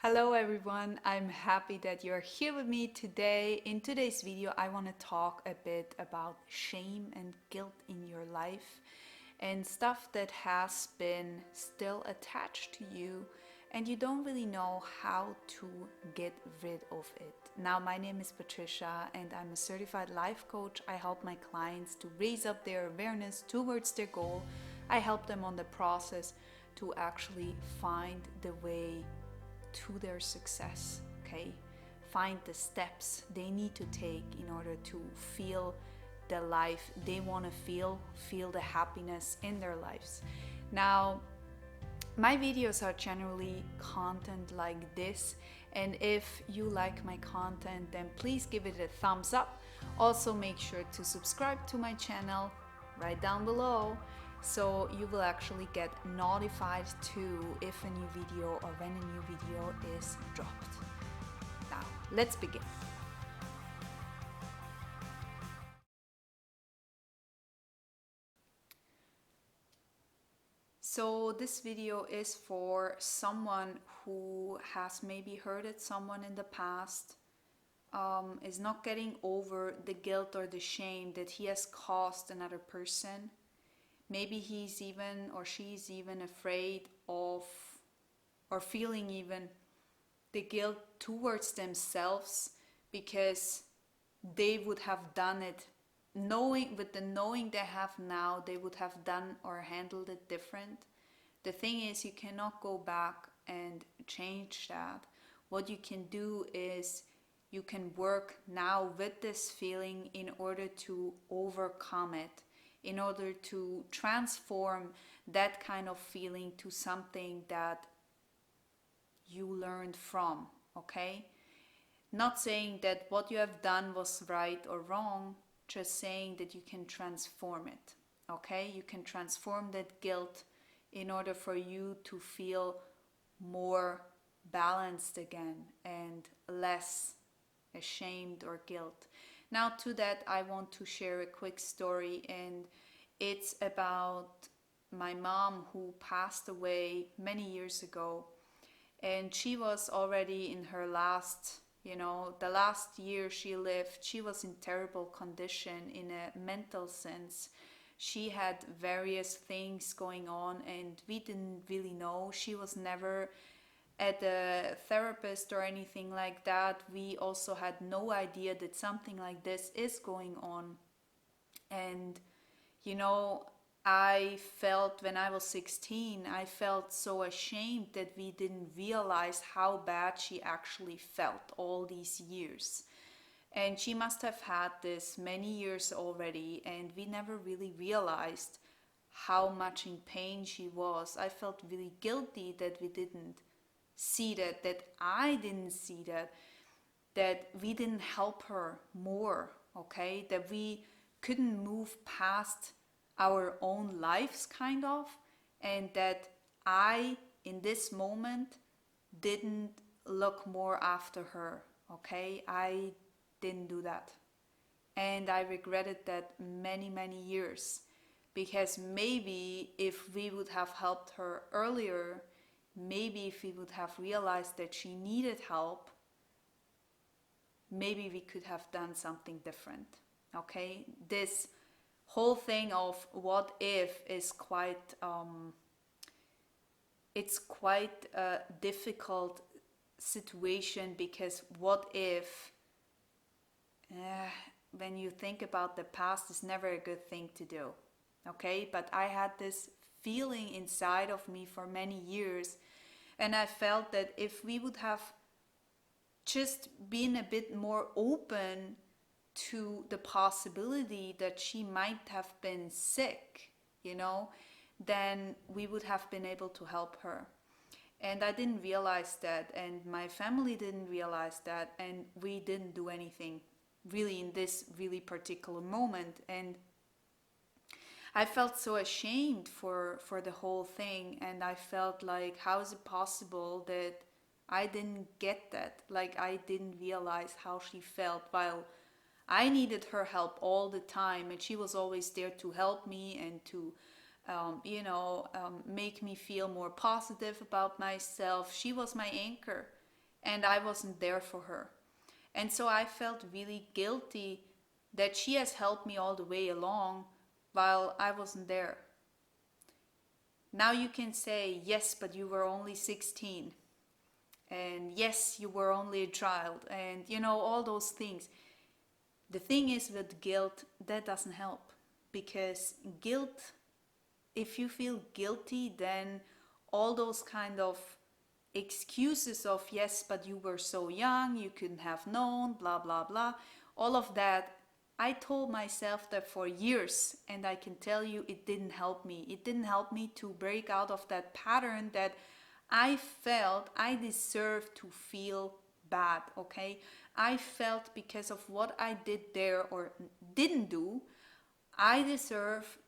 Hello everyone, I'm happy that you're here with me today. In today's video, I want to talk a bit about shame and guilt in your life and stuff that has been still attached to you and you don't really know how to get rid of it. Now, my name is Patricia and I'm a certified life coach. I help my clients to raise up their awareness towards their goal. I help them on the process to actually find the way to their success. Okay, find the steps they need to take in order to feel the life they want to feel the happiness in their lives. Now, my videos are generally content like this, and if you like my content, then please give it a thumbs up. Also, make sure to subscribe to my channel right down below, so you will actually get notified too if a new video or when a new video is dropped. Now, let's begin. So this video is for someone who has maybe hurted someone in the past, is not getting over the guilt or the shame that he has caused another person. Maybe he's even or she's even afraid of or feeling even the guilt towards themselves because they would have done it knowing with the knowing they have now, they would have done or handled it different. The thing is, you cannot go back and change that. What you can do is you can work now with this feeling in order to overcome it, in order to transform that kind of feeling to something that you learned from. Okay, not saying that what you have done was right or wrong, just saying that you can transform it. Okay, you can transform that guilt in order for you to feel more balanced again and less ashamed or guilt. Now, to that, I want to share a quick story, and it's about my mom who passed away many years ago. And she was already in her last, the last year she lived, she was in terrible condition in a mental sense. She had various things going on and we didn't really know. She was never at a therapist or anything like that. We also had no idea that something like this is going on. And you know, I felt when I was 16, I felt so ashamed that we didn't realize how bad she actually felt all these years. And she must have had this many years already, and we never really realized how much in pain she was. I felt really guilty that we didn't see that, that I didn't see that, that we didn't help her more, okay? That we couldn't move past our own lives, kind of, and that I, in this moment, didn't look more after her, okay? I didn't do that. And I regretted that many, many years because maybe if we would have helped her earlier, maybe if we would have realized that she needed help, maybe we could have done something different. Okay, this whole thing of what if is quite it's quite a difficult situation, because what if when you think about the past is never a good thing to do. Okay, but I had this feeling inside of me for many years, and I felt that if we would have just been a bit more open to the possibility that she might have been sick, then we would have been able to help her. And I didn't realize that, and my family didn't realize that, and we didn't do anything really in this really particular moment. And I felt so ashamed for the whole thing, and I felt like, how is it possible that I didn't get that? Like, I didn't realize how she felt while I needed her help all the time, and she was always there to help me and to, make me feel more positive about myself. She was my anchor. and I wasn't there for her. And so I felt really guilty that she has helped me all the way along while I wasn't there. Now you can say, yes, but you were only 16. And yes, you were only a child. And all those things. The thing is with guilt, that doesn't help. Because guilt, if you feel guilty, then all those kind of excuses of, yes, but you were so young, you couldn't have known, blah, blah, blah, all of that, I told myself that for years, and I can tell you it didn't help me. It didn't help me to break out of that pattern that I felt I deserved to feel bad, okay? I felt because of what I did there or didn't do, I deserve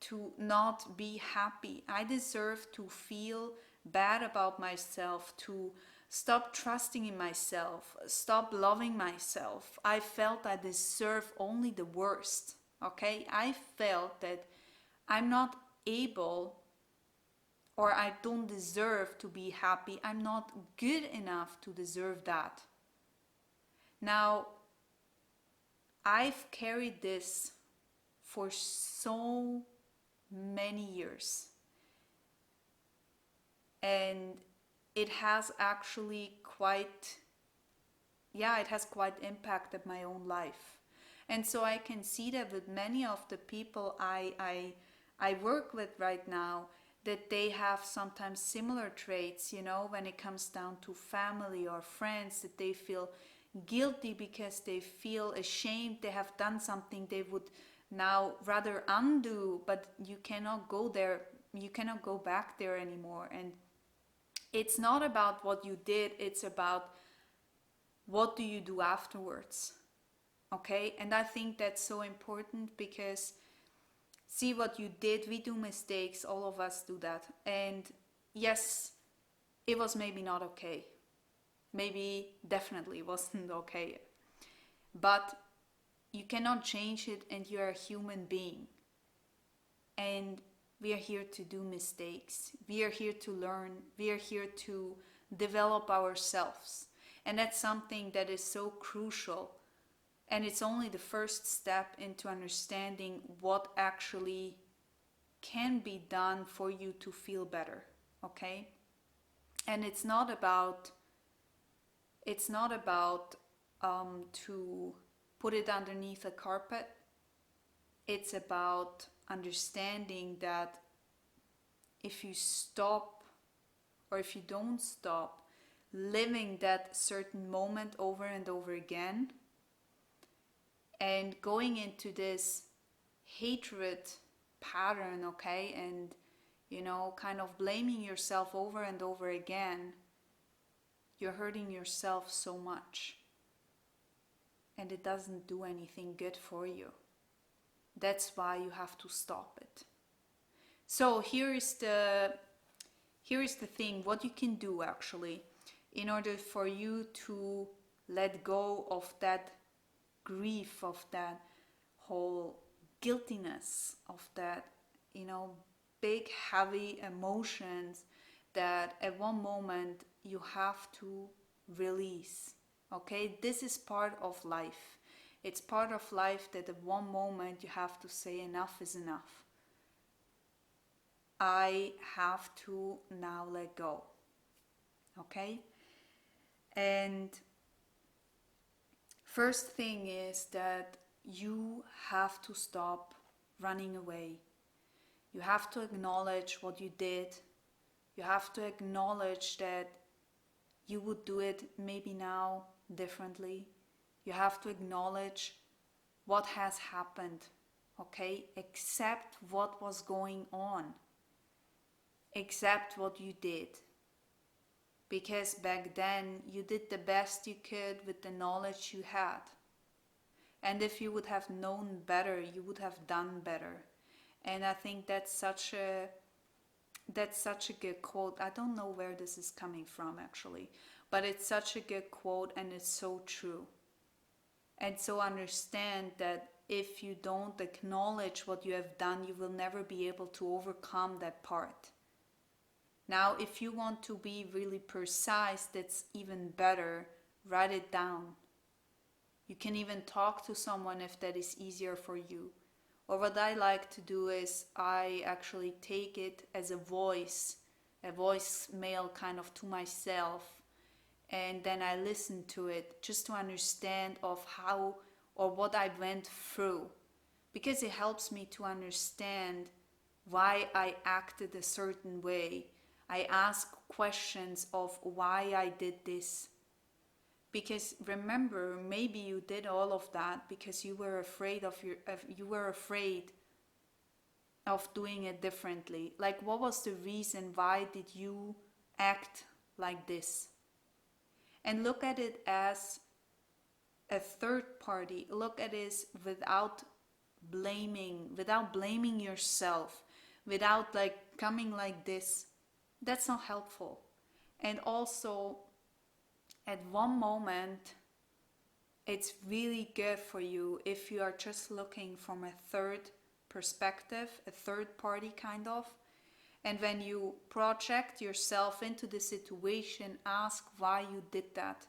to not be happy. I deserve to feel bad about myself, to stop trusting in myself, stop loving myself. I felt I deserve only the worst. Okay? I felt that I'm not able or I don't deserve to be happy. I'm not good enough to deserve that. Now, I've carried this for so many years, and it has actually it has quite impacted my own life. And so I can see that with many of the people I work with right now, that they have sometimes similar traits, when it comes down to family or friends, that they feel guilty because they feel ashamed they have done something they would now rather undo, but you cannot go there, you cannot go back there anymore. And it's not about what you did, it's about what do you do afterwards. Okay? And I think that's so important because see what you did, we do mistakes, all of us do that. And yes, it was maybe not okay. Maybe definitely wasn't okay. But you cannot change it, and you're a human being. And we are here to do mistakes. We are here to learn. We are here to develop ourselves. And that's something that is so crucial. And it's only the first step into understanding what actually can be done for you to feel better. Okay? And it's not about to put it underneath a carpet. It's about understanding that if you stop, or if you don't stop living that certain moment over and over again, and going into this hatred pattern, okay, and kind of blaming yourself over and over again, you're hurting yourself so much, and it doesn't do anything good for you. That's why you have to stop it. So here is the thing, what you can do actually in order for you to let go of that grief, of that whole guiltiness, of that big heavy emotions that at one moment you have to release. Okay, this is part of life. It's part of life that at one moment you have to say enough is enough. I have to now let go. Okay? And first thing is that you have to stop running away. You have to acknowledge what you did. You have to acknowledge that you would do it maybe now differently. You have to acknowledge what has happened. Okay? Accept what was going on. Accept what you did. Because back then you did the best you could with the knowledge you had. And if you would have known better, you would have done better. And I think that's such a good quote. I don't know where this is coming from actually, but it's such a good quote, and it's so true. And so understand that if you don't acknowledge what you have done, you will never be able to overcome that part. Now, if you want to be really precise, that's even better. Write it down. You can even talk to someone if that is easier for you. Or what I like to do is I actually take it as a voicemail kind of to myself, and then I listen to it just to understand of how or what I went through, because it helps me to understand why I acted a certain way. I ask questions of why I did this. Because remember, maybe you did all of that because you were afraid of doing it differently. Like, what was the reason? Why did you act like this? And look at it as a third party. Look at it without blaming yourself, without like coming like this. That's not helpful. And also, at one moment, it's really good for you if you are just looking from a third perspective, a third party kind of. And when you project yourself into the situation, ask why you did that.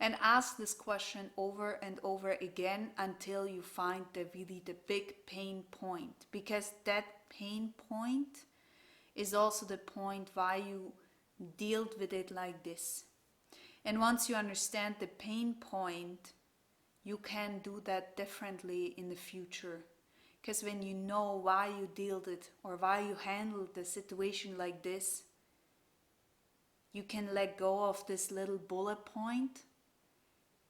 And ask this question over and over again until you find the big pain point. Because that pain point is also the point why you dealt with it like this. And once you understand the pain point, you can do that differently in the future. Because when you know why you dealt it or why you handled the situation like this, you can let go of this little bullet point,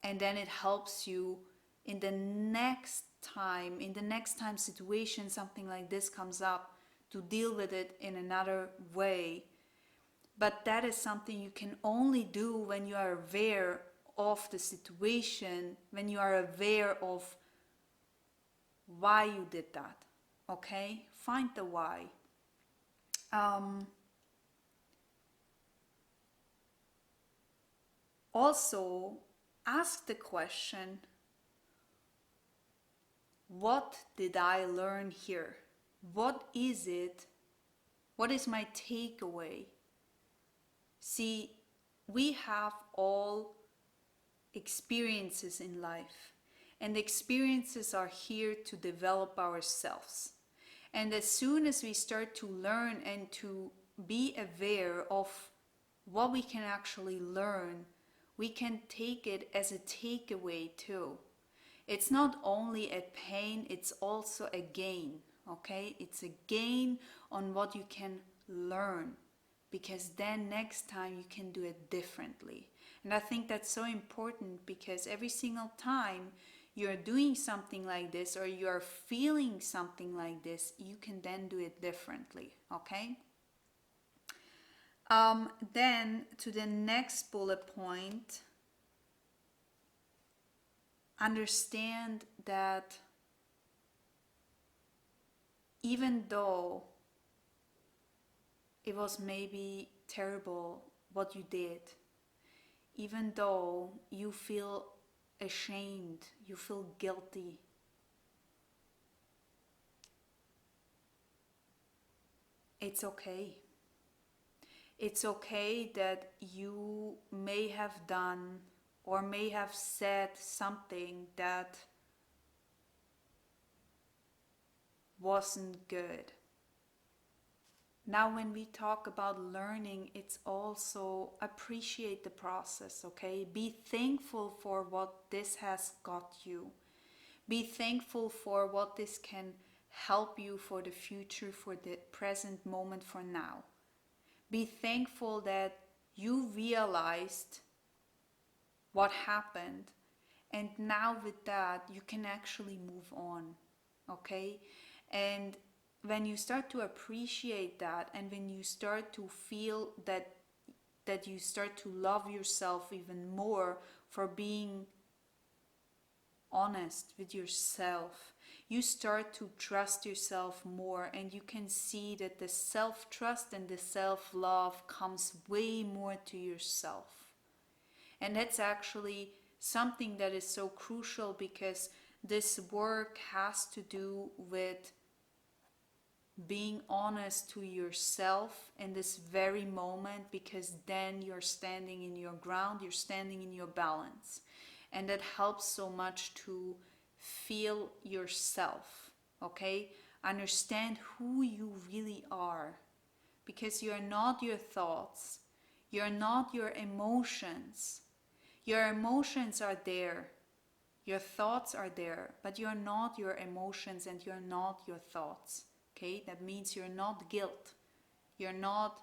and then it helps you in the next time situation something like this comes up, to deal with it in another way. But that is something you can only do when you are aware of the situation, when you are aware of why you did that. Okay? Find the why. Also, ask the question, what did I learn here? What is it? What is my takeaway? See, we have all experiences in life, and experiences are here to develop ourselves. And as soon as we start to learn and to be aware of what we can actually learn, we can take it as a takeaway too. It's not only a pain, it's also a gain. Okay? It's a gain on what you can learn, because then next time you can do it differently. And I think that's so important, because every single time you're doing something like this or you're feeling something like this, you can then do it differently. Okay? Then to the next bullet point, understand that even though it was maybe terrible what you did, even though you feel ashamed, you feel guilty, it's okay. It's okay that you may have done or may have said something that wasn't good. Now, when we talk about learning, it's also appreciate the process, okay? Be thankful for what this has got you. Be thankful for what this can help you for the future, for the present moment, for now. Be thankful that you realized what happened, and now with that you can actually move on. Okay? And when you start to appreciate that, and when you start to feel that you start to love yourself even more for being honest with yourself, you start to trust yourself more, and you can see that the self-trust and the self-love comes way more to yourself. And that's actually something that is so crucial, because this work has to do with being honest to yourself in this very moment, because then you're standing in your ground, you're standing in your balance. And that helps so much to feel yourself, okay? Understand who you really are, because you're not your thoughts, you're not your emotions. Your emotions are there, your thoughts are there, but you're not your emotions and you're not your thoughts. Okay, that means you're not guilt. You're not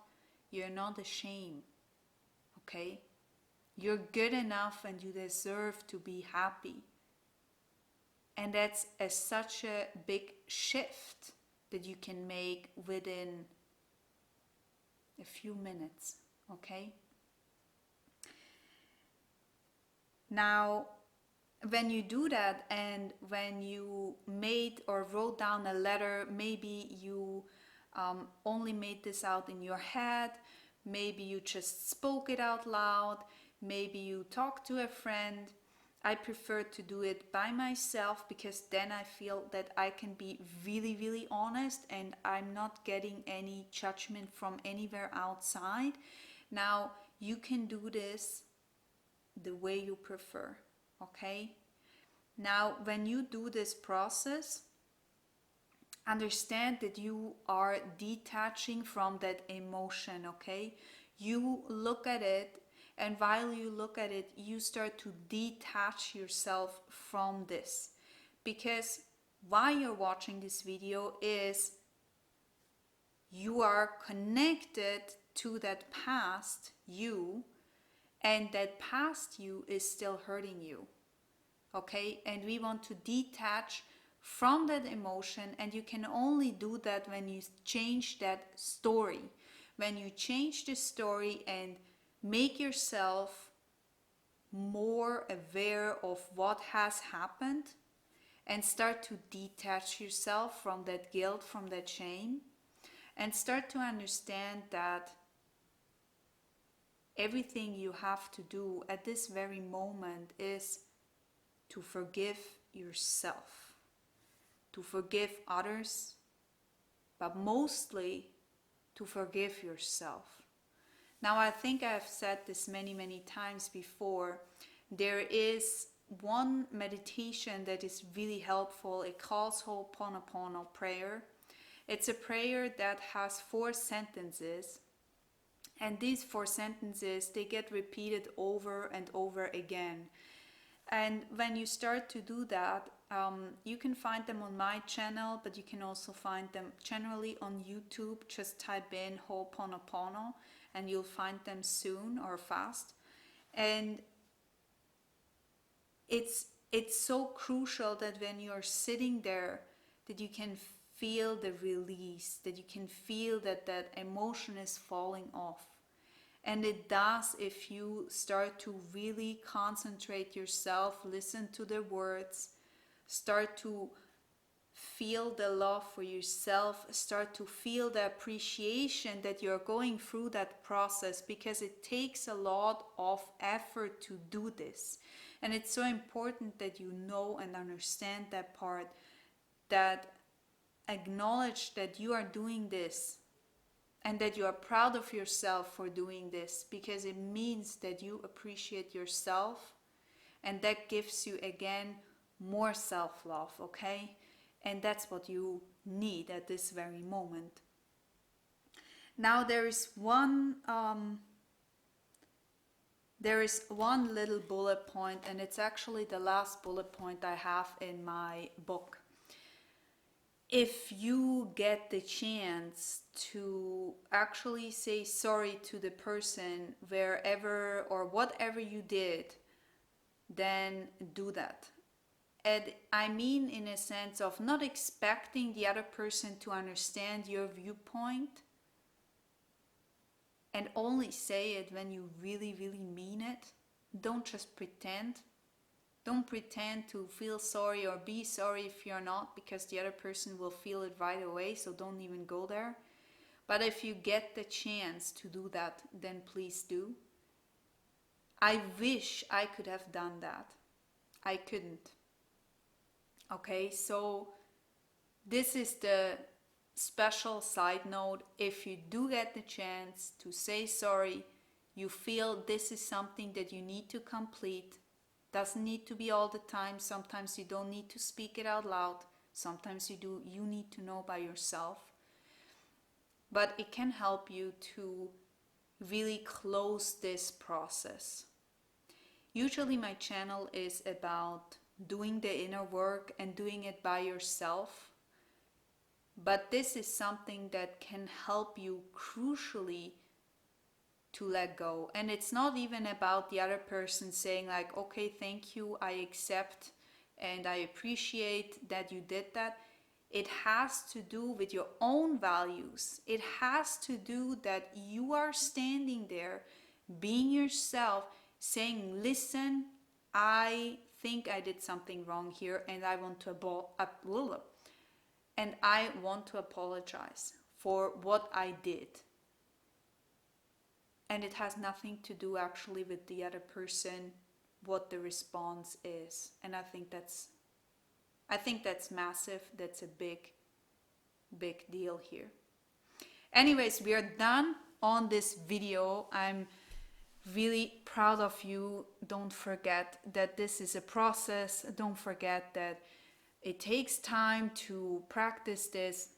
ashamed. Okay? You're good enough and you deserve to be happy. And that's such a big shift that you can make within a few minutes. Okay? Now, when you do that, and when you made or wrote down a letter, maybe you only made this out in your head, maybe you just spoke it out loud, maybe you talked to a friend. I prefer to do it by myself, because then I feel that I can be really, really honest and I'm not getting any judgment from anywhere outside. Now, you can do this the way you prefer. Okay? Now, when you do this process, understand that you are detaching from that emotion, okay? You look at it, and while you look at it, you start to detach yourself from this. Because while you're watching this video is you are connected to that past you, and that past you is still hurting you. Okay, and we want to detach from that emotion, and you can only do that when you change that story. When you change the story and make yourself more aware of what has happened, and start to detach yourself from that guilt, from that shame, and start to understand that everything you have to do at this very moment is to forgive yourself, to forgive others, but mostly to forgive yourself. Now, I think I've said this many, many times before. There is one meditation that is really helpful. It calls Ho'oponopono prayer. It's a prayer that has 4 sentences. And these 4 sentences, they get repeated over and over again. And when you start to do that, you can find them on my channel, but you can also find them generally on YouTube. Just type in Ho'oponopono and you'll find them soon or fast. And it's so crucial that when you're sitting there, that you can feel the release, that you can feel that that emotion is falling off. And it does if you start to really concentrate yourself, listen to the words, start to feel the love for yourself, start to feel the appreciation that you're going through that process, because it takes a lot of effort to do this. And it's so important that you know and understand that part, that acknowledge that you are doing this and that you are proud of yourself for doing this, because it means that you appreciate yourself, and that gives you again more self-love, okay? And that's what you need at this very moment. Now there is one little bullet point, and it's actually the last bullet point I have in my book. If you get the chance to actually say sorry to the person wherever or whatever you did, then do that. And I mean in a sense of not expecting the other person to understand your viewpoint, and only say it when you really, really mean it. Don't just pretend. Don't pretend to feel sorry or be sorry if you're not, because the other person will feel it right away, so don't even go there. But if you get the chance to do that, then please do. I wish I could have done that. I couldn't. Okay, so this is the special side note, if you do get the chance to say sorry, you feel this is something that you need to complete. Doesn't need to be all the time. Sometimes you don't need to speak it out loud. Sometimes you do. You need to know by yourself. But it can help you to really close this process. Usually my channel is about doing the inner work and doing it by yourself. But this is something that can help you crucially to let go. And it's not even about the other person saying like, okay, thank you, I accept and I appreciate that you did that. It has to do with your own values. It has to do that you are standing there, being yourself, saying, listen, I think I did something wrong here and I want to apologize for what I did. And it has nothing to do actually with the other person, what the response is. And I think that's massive. That's a big deal here. Anyways, we are done on this video. I'm really proud of you. Don't forget that this is a process. Don't forget that it takes time to practice this.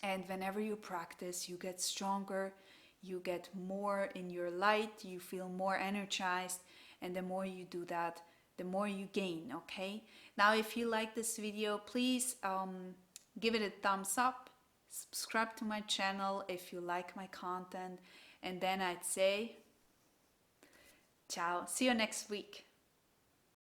And whenever you practice, you get stronger, you get more in your light, you feel more energized. And the more you do that, the more you gain, okay? Now, if you like this video, please give it a thumbs up, subscribe to my channel if you like my content, and then I'd say, ciao, see you next week.